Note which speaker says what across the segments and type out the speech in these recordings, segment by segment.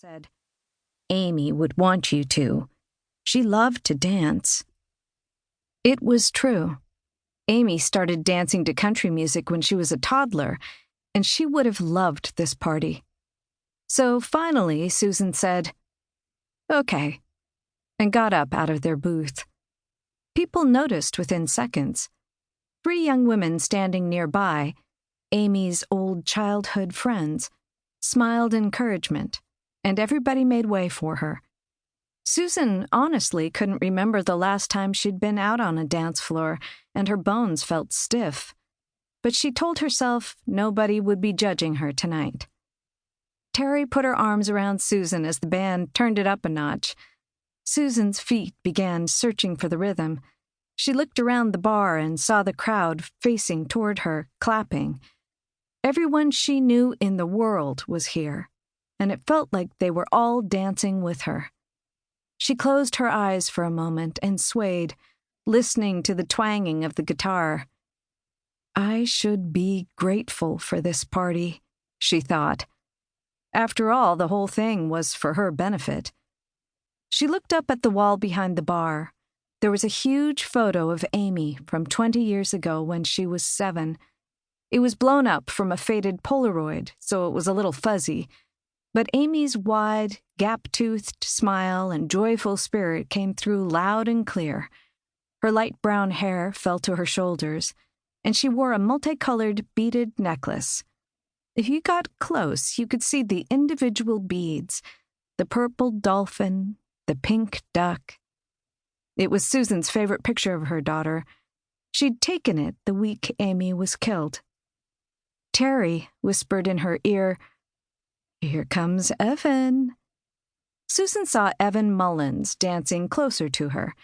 Speaker 1: said, "Amy would want you to. She loved to dance." It was true. Amy started dancing to country music when she was a toddler, and she would have loved this party. So finally, Susan said, "Okay," and got up out of their booth. People noticed within seconds. 3 young women standing nearby, Amy's old childhood friends, smiled encouragement, and everybody made way for her. Susan honestly couldn't remember the last time she'd been out on a dance floor, and her bones felt stiff. But she told herself nobody would be judging her tonight. Terry put her arms around Susan as the band turned it up a notch. Susan's feet began searching for the rhythm. She looked around the bar and saw the crowd facing toward her, clapping. Everyone she knew in the world was here, and it felt like they were all dancing with her. She closed her eyes for a moment and swayed, listening to the twanging of the guitar. I should be grateful for this party, she thought. After all, the whole thing was for her benefit. She looked up at the wall behind the bar. There was a huge photo of Amy from 20 years ago when she was 7. It was blown up from a faded Polaroid, so it was a little fuzzy. But Amy's wide, gap-toothed smile and joyful spirit came through loud and clear. Her light brown hair fell to her shoulders, and she wore a multicolored beaded necklace. If you got close, you could see the individual beads, the purple dolphin, the pink duck. It was Susan's favorite picture of her daughter. She'd taken it the week Amy was killed. Terry whispered in her ear, "Here comes Evan." Susan saw Evan Mullins dancing closer to her.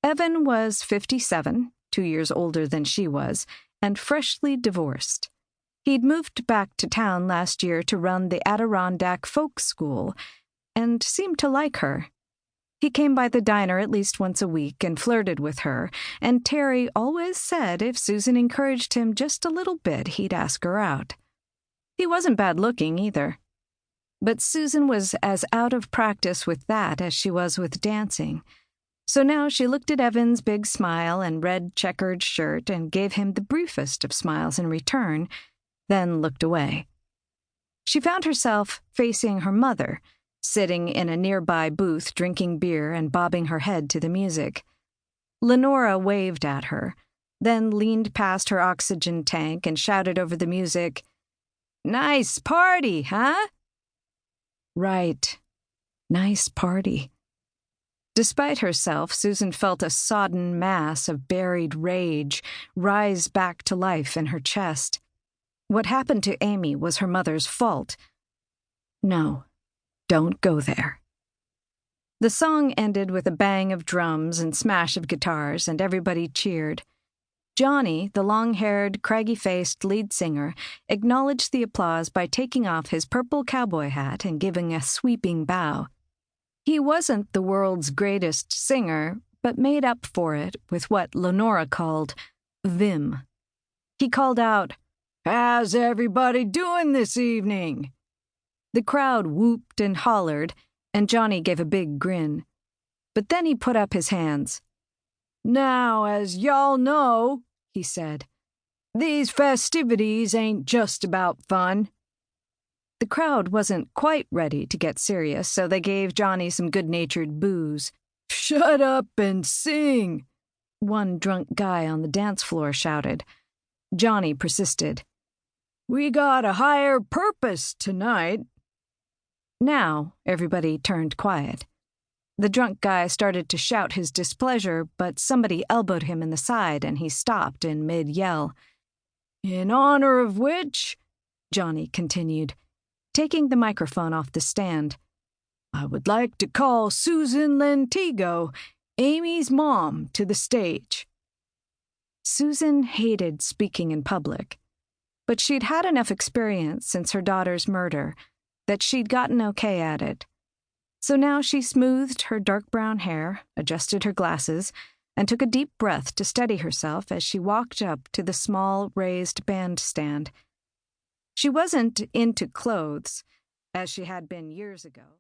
Speaker 1: Evan was 57, 2 years older than she was, and freshly divorced. He'd moved back to town last year to run the Adirondack Folk School, and seemed to like her. He came by the diner at least once a week and flirted with her, and Terry always said if Susan encouraged him just a little bit, he'd ask her out. He wasn't bad-looking either. But Susan was as out of practice with that as she was with dancing. So now she looked at Evan's big smile and red checkered shirt and gave him the briefest of smiles in return, then looked away. She found herself facing her mother, sitting in a nearby booth drinking beer and bobbing her head to the music. Lenora waved at her, then leaned past her oxygen tank and shouted over the music, "Nice party, huh?" Right. Nice party. Despite herself, Susan felt a sodden mass of buried rage rise back to life in her chest. What happened to Amy was her mother's fault. No, don't go there. The song ended with a bang of drums and smash of guitars, and everybody cheered. Johnny, the long-haired, craggy-faced lead singer, acknowledged the applause by taking off his purple cowboy hat and giving a sweeping bow. He wasn't the world's greatest singer, but made up for it with what Lenora called vim. He called out, "How's everybody doing this evening?" The crowd whooped and hollered, and Johnny gave a big grin. But then he put up his hands. "Now, as y'all know," he said, "these festivities ain't just about fun." The crowd wasn't quite ready to get serious, so they gave Johnny some good-natured boos. "Shut up and sing," one drunk guy on the dance floor shouted. Johnny persisted. "We got a higher purpose tonight." Now everybody turned quiet. The drunk guy started to shout his displeasure, but somebody elbowed him in the side and he stopped in mid-yell. "In honor of which," Johnny continued, taking the microphone off the stand, "I would like to call Susan Lentigo, Amy's mom, to the stage." Susan hated speaking in public, but she'd had enough experience since her daughter's murder that she'd gotten okay at it. So now she smoothed her dark brown hair, adjusted her glasses, and took a deep breath to steady herself as she walked up to the small raised bandstand. She wasn't into clothes, as she had been years ago.